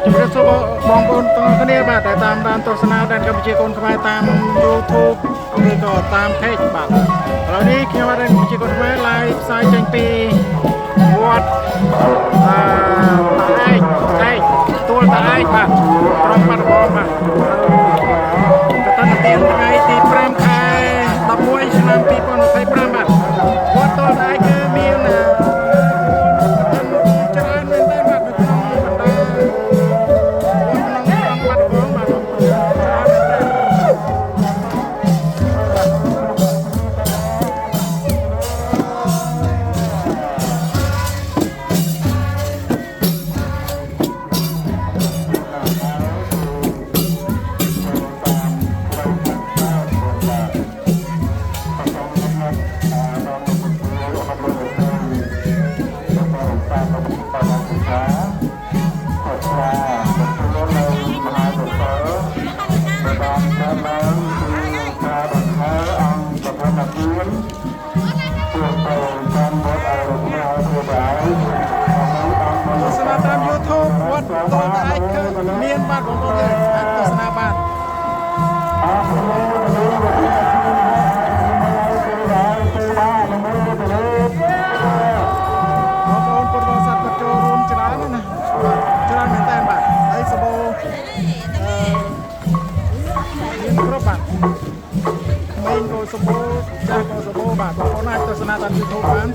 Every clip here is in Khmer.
ជំរាបសួរបងប្អូនទាំងគ្នាបាទដែលតាមដានទស្សនាដែនកម្ពុជាកូនខ្មែរតាម YouTube ឬក៏តាម Page បាទឥឡូវនេះខ្ញុំបានកម្ពុជាកូនខ្មែរ live ផ្សាយចេញពីវត្តតាឯកទួលតាឯកបាទក្រុងបាត់ដំបងបាទកតនទានថ្ងៃទី5ខែ11ឆ្នាំ2025បាទវត្តទួលតាឯកគឺមានតាម YouTube វត្តតលឯកគឺមានបាទបងប្អូនអាចទស្សនាបានបងប្អូនពុទ្ធបរិស័ទក៏ចូលរួមច្រើនណាច្រើនមែនតើបាទហើយសបោមានគ្រប់បាទមេងក៏សបោចាស់ក៏សបោបាទបងប្អូនអាចទស្សនាតាម YouTube បាន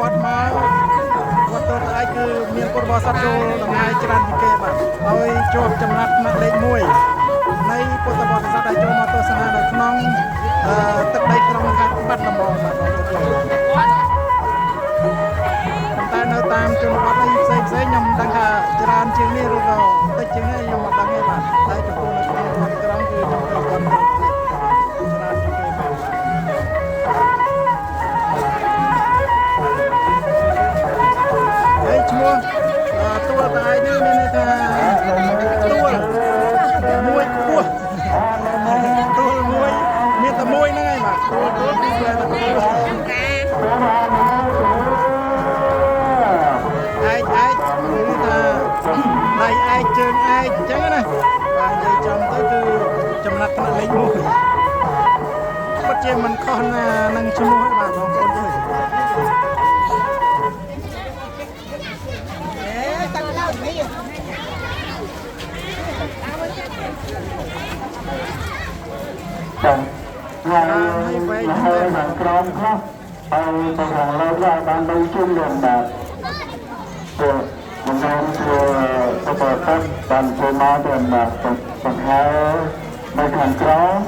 វត្តមកវត្តតឯកគឺមានពុទ្ធបរិស័ទចូលដំណើរច្រើនជាងគេបាទហើយជាប់ចំណាត់ថ្នាក់លេខ1នៃពុទ្ធបរិស័ទដែលចូលមកទស្សនានៅក្នុងទឹកដីក្រុងខេត្តបាត់ដំបងបាទតែនៅតាមជនបទនេះផ្សេងខ្ញុំដឹងថាច្រើនជាងនេះឬក៏តិចជាងនេះខ្ញុំមិនដឹងទេបាទតែចំពោះនៅក្នុងវត្តក្រុងគឺខ្ញុំទៅគាត់ច្រើនជាងគេបាទឈ្មោះទួលតាឯកនេះមានន័យថាទួលមួយខ្ពស់ទួលមួយមានតែមួយហ្នឹងឯងបាទទួលគឺស្គាល់តែទួលឯកគឺថាដៃឯកជើងឯកអញ្ចឹងណាបាទនិយាយចំទៅគឺចំណាត់ថ្នាក់លេខ1ពិតជាមិនខុសណានឹងឈ្មោះបាទបងប្អូនទេហើយខាងក្រោមខ្លះហើយខាងលើឡើងបានបីជុំliềnបាទព្រោះមិនមែនជាបបតបានចូលមកទៅបាទបង្ហើនៅខាងក្រោម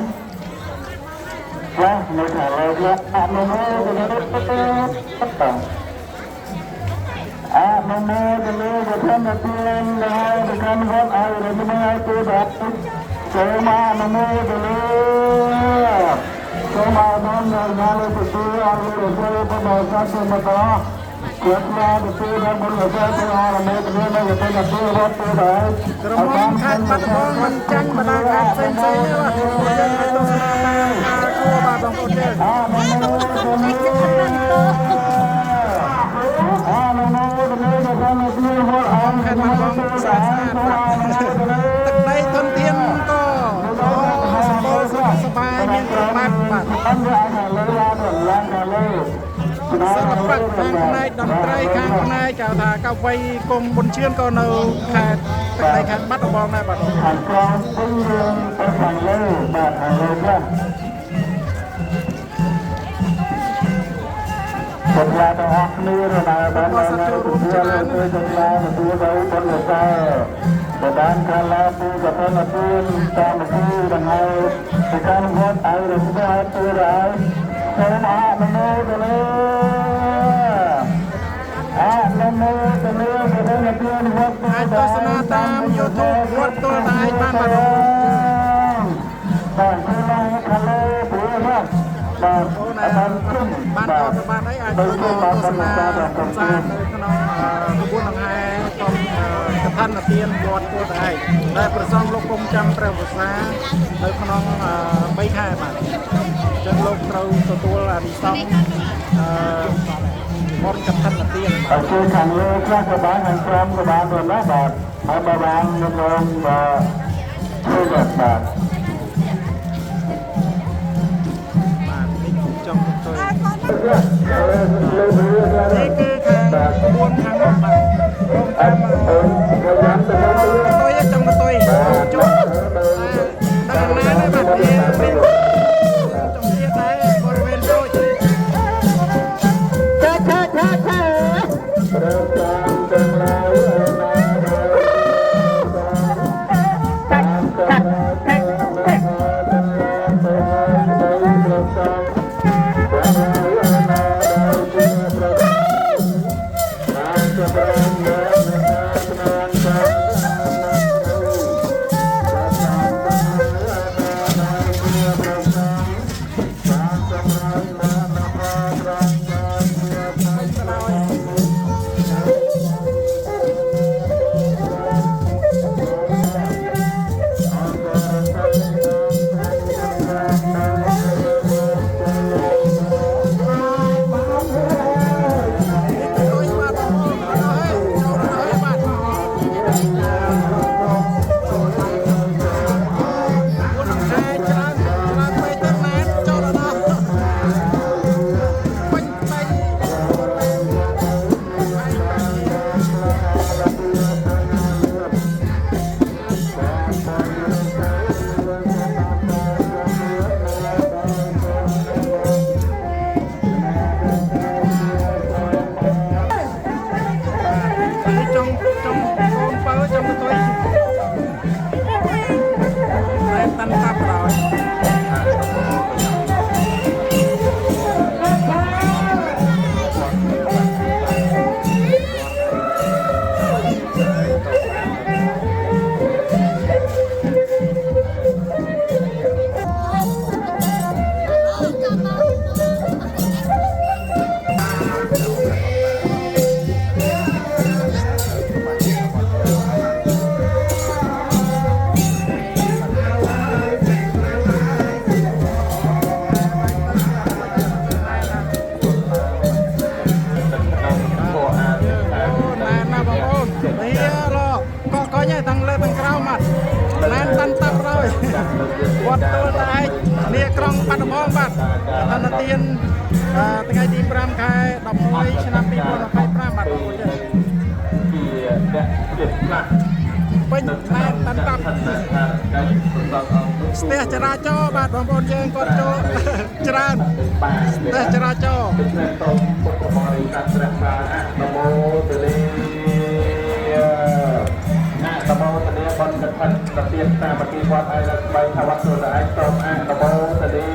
ខ្លះនៅខាងលើខ្លះអនុមោទនាទៅអនុមោទនាទៅតាមទានដែលទៅកាន់វត្តឲ្យរំលឹកឲ្យទូដល់ចូលមកអនុមោទនាចូលមកដល់ណាលើទៅអរលោកព្រះបរមសាស្ត្រមតោគាត់មកទៅដល់បុរសទៅអរមេទៅនៅទៅទៅវត្តទៅដែរក្រុមខេត្តបាត់ដំបងមិនចាញ់បណ្ដាការផ្សេងៗទេបាទពួកយើងទៅទស្សនាតាមការគួរបាទបងប្អូនយើងអរលោកខេត្តបាត់ដំបងស្អាតទឹកដីធនធានក៏សម្បូរសប្បាយមានគ្រប់បែបបាទសិល្បៈខាងផ្នែកតន្ត្រីខាងផ្នែកគេថាកវីគង់ប៊ុនឈឿនក៏នៅខេត្តទឹកដីខេត្តបាត់ដំបងដែរបាទខាងក្រោមពេញរឿងទៅខាងលើបាទខាងលើខ្លះសម្រាប់ទាំងអស់គ្នាដែលបានមកទទួលទៅទទួលទៅបុណ្យស័ក្តិបានកាលាពូកតនទានតាមគូទាំងហើយពីការវត្តឲ្យរំលឹកឲ្យទូដល់សូមអនុមោទនាអនុមោទនាទៅដល់ទានវត្តអាចទស្សនាតាម YouTube វត្តទួលតាឯកបានបាទបាទគឺខាងលើព្រោះបាទបាទអូនបានតបបានអីអាចទៅទស្សនាកំសាន្តនៅក្នុងក្បួនដង្ហែកឋិនទានវត្តទួលតាឯកដែលព្រះសង្ឃលោកគង់ចាំព្រះវស្សានៅក្នុង3ខែបាទចឹងលោក ត្រូវទទួលអានិសង្ឃបរិកឋិនទាន ở trên hàng lê các cái bán hàng trăm cái bán rồi đó bạn ở bà bán nó không và thuê được bạn បាទនេះចង់ទៅនេះគឺខាងក្បួនខាងនោះបាទខ្ញុំតាមទៅចង់ទៅចុះដល់ណាដែរបាទវាមានចំទៀតដែរបរិវេណដូច គាត់ទល់តែឯងនេះក្រុងបាត់ដំបងបាទអន្តទានថ្ងៃទី5ខែ11ឆ្នាំ2025បាទបងប្អូនជាអ្នកទៀតខ្លះពេញណែនតាន់តាប់ស្ទះចរាចរណ៍បាទបងប្អូនយើងគាត់ចូលច្រើនស្ទះចរាចរណ៍សូមពុទ្ធបរិស័ទព្រះសានមោទនីនមោទនីបនកថាប្រទានសាមគ្គីវត្តឲ្យដល់បីថាវត្តសុរឯកសូមនមោទនី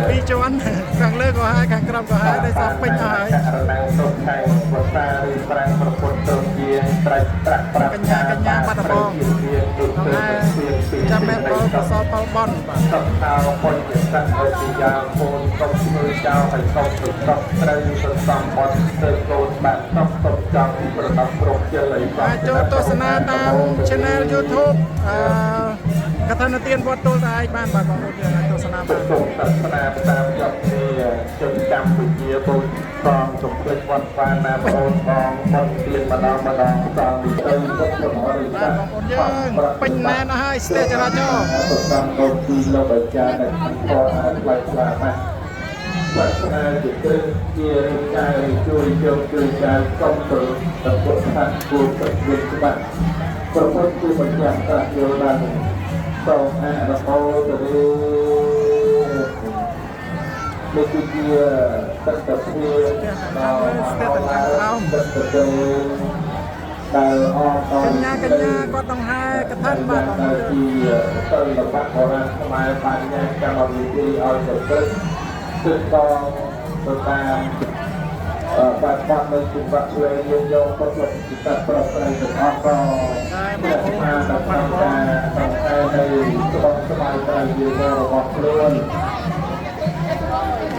ពីជាន់ខាងលើក៏ហើយខាងក្រោមក៏ហើយដោយសារពេញអស់ហើយករណីទុកខែវស្សារីប្រាំងប្រពុតត្រង់ជាត្រៃត្រាក់ប្រាក់កញ្ញាបាត់ដំបងចាំមែនបងកសលផលបនបាទសត្វថាពុញជាសត្វឲ្យជាយ៉ាងពូនកុំធ្វើចោលឲ្យសុំទៅស្រុកត្រូវសន្សំបនទៅកូនបាទសុំសុំចង់ប្រដាប់គ្រប់ជិលអីបាទចូលទស្សនាតាម Channel YouTube កថានទានវត្តទល់តែឯងបានបាទបងប្អូនយើងអាចទស្សនាបានសូមទស្សនាតាមយកនេះជនកម្ពុជាបងសំជំពេចវត្តបានណាបងបងបងទៀនម្ដងសងទៅវត្តសមរិយបាទបងប្អូនយើងពេញណែនអស់ហើយស្ទះចរាចរណ៍សំទៅពីលោកអាចារ្យដែលខំអាចផ្លែខ្លាណាស់បាទស្នាជាគ្រឹះជារាងកាយជួយជោគជួយចែកសុំទៅពុទ្ធសាសនាគួរប្រព្រឹត្តច្បាប់ប្រពុតគឺបញ្ជាក់ថាយល់បានសូមអរហោទនីនេះគឺជាទឹកទៅជាដល់ស្ទះខាងក្រោមទឹកទៅដែលអរតកញ្ញាគាត់ដង្ហែកថាបាទជាសិល្បៈបុរាណខ្មែរបញ្ញាកម្មវិធីឲ្យទៅគឺតទៅតាមបាទគាត់នៅជាបាក់លេយើងយកទៅជាសិស្សប្រុសស្រីទាំងអស់ក៏តែមកថាដល់ការតាមតែនៃស្បស្បាយតែយើងរបស់ខ្លួន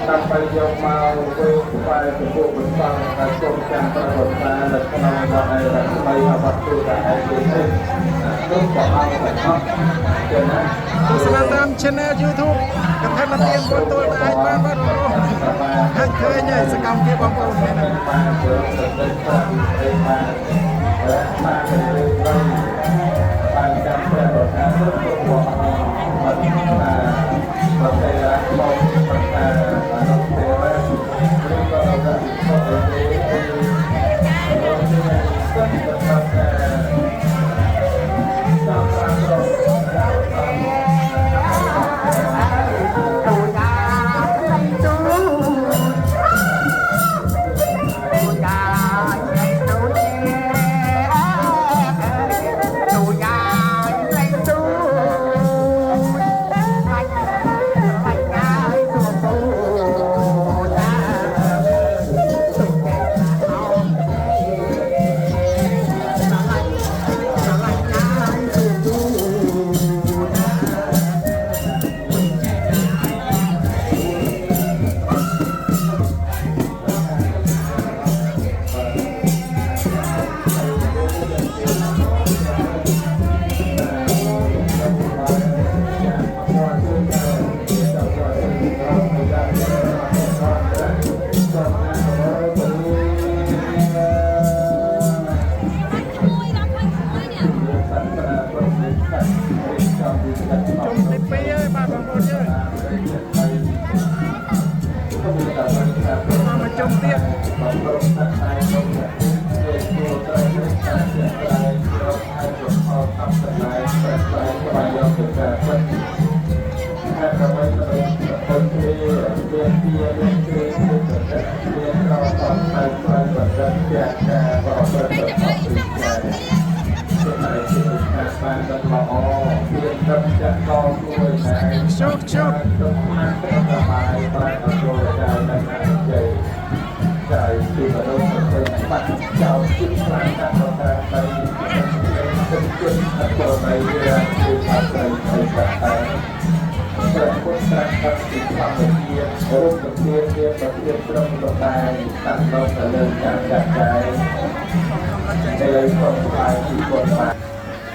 นำไปยกมาเวทไปเป็นผู้เป็นฟังการชมการประกอบการและขนมวันในรัฐบาลวัดตัวแต่ไอ้ตัวเองต้องบอกเอาแต่ชอบเดี๋ยวนะ ទស្សនាតាម channel YouTube កថានទានពលទល់អាចបានបាទបងប្អូនហើយឃើញហើយសកម្មភាពបងប្អូនមែនទេ បានធ្វើទៅតាមឯបានបានទៅបានចាំតែរកការធ្វើរបស់បានប្រទេសរបស់ប្រទេសរបស់ប្រទេសឬក៏ដល់ទៅទៅទៅ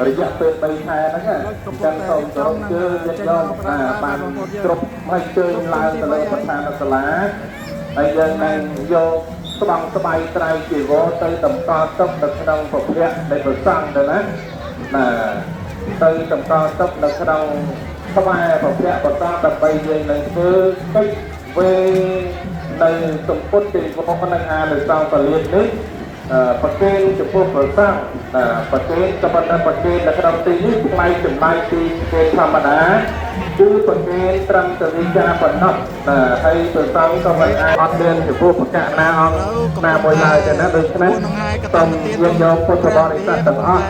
រយៈពេល3ខែហ្នឹងចាំទៅទៅជើយកយកបានគ្រប់ហើយជើញឡើងទៅលើប្រធានសាលាហើយយើងនឹងយកស្បង់ស្បៃត្រៃជីវរទៅតម្កល់ទុកនៅក្នុងពភៈនៃប្រសង់ទៅណាទៅតម្កល់ទុកនៅក្នុងក្បែរពភៈប្រសង់ដើម្បីយើងនឹងធ្វើកិច្ចវេនៅសម្ពុតទីរបស់នឹងអានៅសងពលាននេះប្រកេនចំពោះប្រសង់ប្រកេនក៏ប៉ុន្តែប្រកេននៅក្នុងទីនេះថ្លៃចំណាយទីគេធម្មតាគឺប្រកេនត្រឹមតែវិការប៉ុណ្ណោះហើយប្រសង់ក៏មិនអាចអត់មានចំពោះប្រកាសណាអង្គណាមួយឡើយទេណាដូច្នេះសូមយកពុទ្ធបរិស័ទទាំងអស់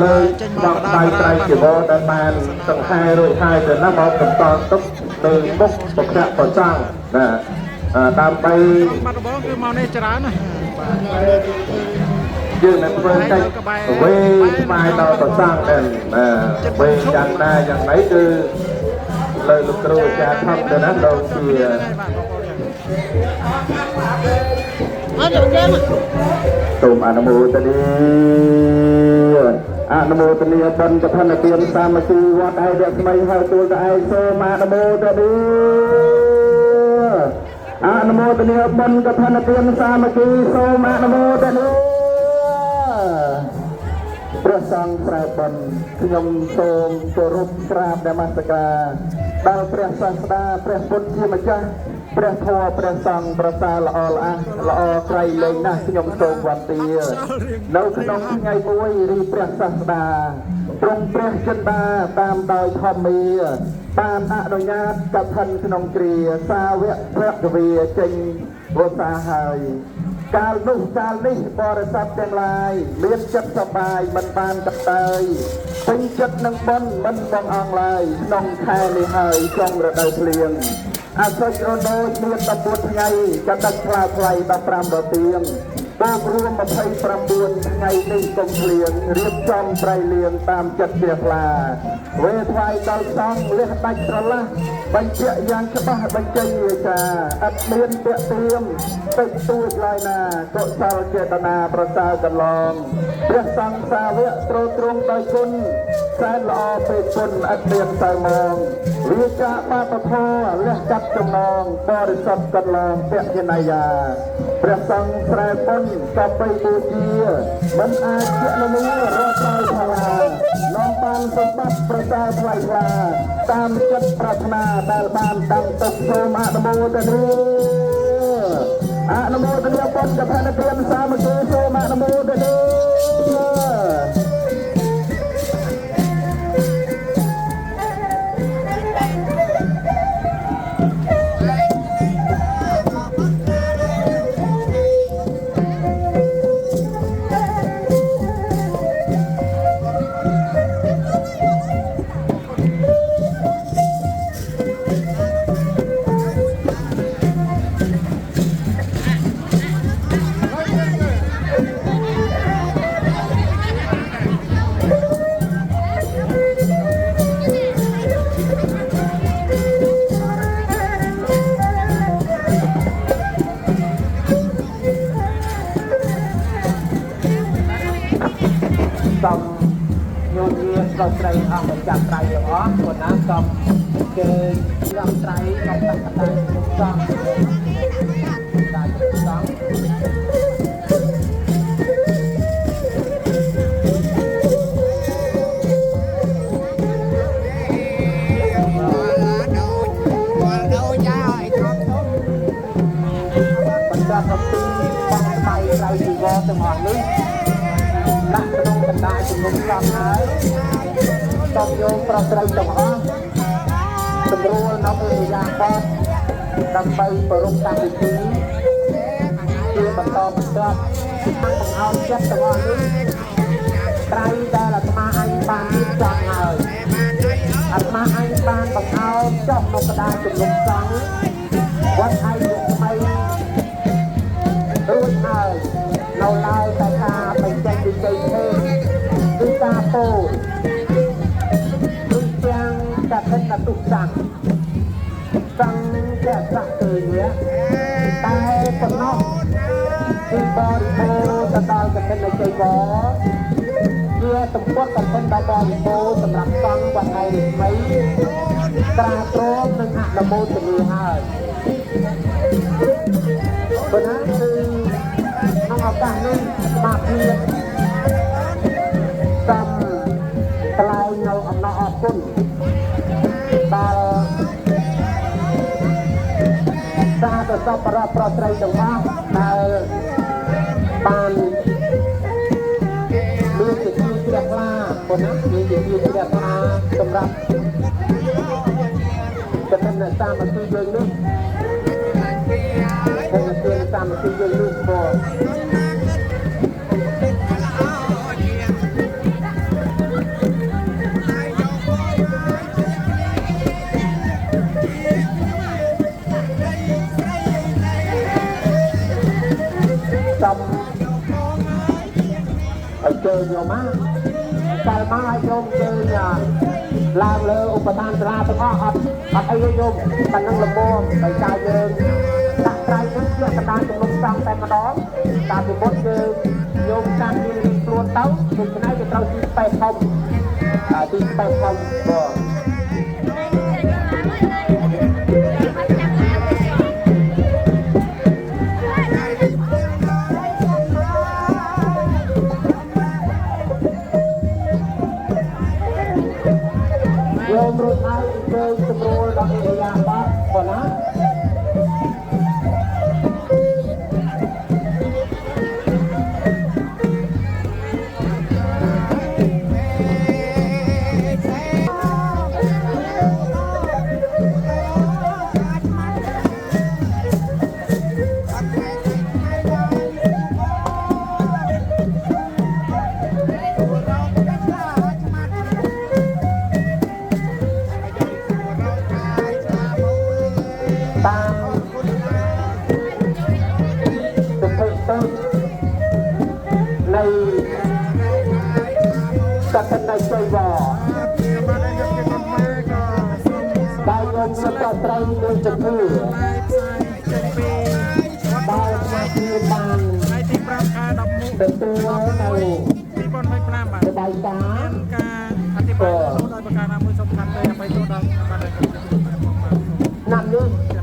លើបងដៃត្រៃជីវរដែលបានសង្ខេររួចហើយទៅណាមកបន្តទុកនៅមុខប្រកាសប្រសង់ដើម្បីបាត់ដំបងគឺមកនេះច្រើនណាយើងនឹងធ្វើកិច្ចវេស្បាយដល់ប្រសង់ដែរវេយ៉ាងណាយ៉ាងម៉េចគឺលើលោកគ្រូអាចារ្យធំទៅណាដូចជាអត់ចូលយើងសូមអនុមោទនាអនុមោទនាបុណ្យកឋិនទានសាមគ្គីវត្តឯរស្មីហើយទួលតែឯងសូមអនុមោទនាអនុមោទនាបុណ្យកឋិនទានសាមគ្គីសូមអនុមោទនាព្រះសង្ឃប្រែបុណ្យខ្ញុំសូមគោរពក្រាបនមស្ការដល់ព្រះសាស្តាព្រះពុទ្ធជាម្ចាស់ព្រះធម៌ព្រះសង្ឃប្រសើរល្អល្អល្អក្រៃលែងណាស់ខ្ញុំសូមវន្ទានៅក្នុងថ្ងៃមួយរីព្រះសាស្តាទ្រង់ព្រះចិន្តាតាមដោយធម្មាបានអនុញ្ញាតកឋិនក្នុងគ្រាសាវកភគវាចេញវស្សាហើយកាលនោះកាលនេះបរិស័ទទាំងឡាយមានចិត្តសប្បាយមិនបានកន្តើយពេញចិត្តនឹងបុណ្យមិនបងអង្គឡើយក្នុងខែនេះហើយចុងរដូវភ្លៀងអាសុចរដូវមាន14ថ្ងៃកដឹកខ្លាថ្លៃ15រទៀង បូករួម29ថ្ងៃនេះកុំភ្លៀងរៀបចំត្រៃលៀងតាមចិត្តជាផ្លាវេថ្វាយដល់សង្ឃលះដាច់ស្រឡះបញ្ជាក់យ៉ាងច្បាស់បញ្ចេញវាចាអត់មានពាក្យទៀមតិចតួចឡើយណាកុសលចេតនាប្រសើរកន្លងព្រះសង្ឃសាវកទ្រទ្រង់ដោយគុណសែនល្អពេកគុណអត់មានទៅមកវាចាបាបធរលះកាត់ចំណងបរិសុទ្ធកន្លងពៈយនាយាព្រះសង្ឃស្រែបុណ្យក៏បីបូជាមិនអាចជាលនូរត់ដោយផលានាំបានសម្បត្តិប្រសើរថ្លៃថ្លាតាមចិត្តប្រាថ្នាដែលបានតាំងទុកសូមអនុមោទនាអនុមោទនាបុណ្យកឋិនទានសាមគ្គីសូមអនុមោទនាសំញោមញាស្រុកត្រីអស់ប្រចាំត្រីទាំងអស់ព្រោះណាសំគេរំត្រីក្នុងតក្កតាទុកសំតែទុកសំបន្តទៅពីបងស្បៃត្រីជីវរទាំងអស់នេះដាក់ក្នុងកណ្ដាលជំនុំសំហើយតំយោងប្រត្រីទាំងអស់សម្រួលនៅអេយ៉ាបតដើម្បីប្ររពកម្មវិធីជាបន្តបន្ទាប់បង្អោនចិត្តទាំងអស់នេះត្រីដែលអាត្មាអញបានរៀបចំហើយអាត្មាអញបានបង្អោនចុះនៅកណ្ដាលជំនុំសំវត្តឯកថ្មីរួចហើយនៅឡើយតែការបញ្ចេញវិជ័យទេគឺការពោដូចទាំងកឋិនទុសង្ឃសង្ឃជាសក្តិយៈតែប៉ុណ្ណោះគឺបរិបូរណ៍ទៅដល់កឋិនជ័យវរវាសម្ពុតកឋិនដល់បរិបូរណ៍សម្រាប់សង្ឃវត្តឯរិថ្មីត្រាត្រងនិងអនុមោទនាហើយប៉ុន្តែគឺក្នុងឱកាសនេះបាទភាពតាមថ្លែងនៅអំណរអរគុណដល់សាធុសពរប្រត្រីទាំងអស់ដែលបានមានជាទីជ្រះថ្លាប៉ុណ្ណាមានជាទីជ្រះថ្លាសម្រាប់កឋិនសាមគ្គីយើងនេះកឋិនសាមគ្គីយើងនេះមកជើញយកមកតែមកឲ្យយកជើញឡើងលើឧបតានសាលាទាំងអស់អត់អីទេយកតែនឹងលំមដោយសារយើងដាក់ត្រៃនឹងជាកណ្ដាលជំនុំសង្ឃតែម្ដងតាមពីមុនយើងយកតាមវារៀងខ្លួនទៅពីផ្នែកទៅត្រូវទីស្បែកធំទីស្បែកធំបងយើងរួចហើយយើងសម្រួលដល់អេយ៉ាបាត់ប៉ុណ្ណា សកលត្រៃមួយជំនឿ ឡាយផ្សាយចេញពីវត្ត បើមកពីបាន ថ្ងៃទី5ខែ11 ទទួលនៅ 2025បាទ របាយការណ៍ ការអធិប្បាយចូលដោយប្រការណាមួយសំខាន់ទេអ្វីចូលដល់បាទ ឆ្នាំនេះ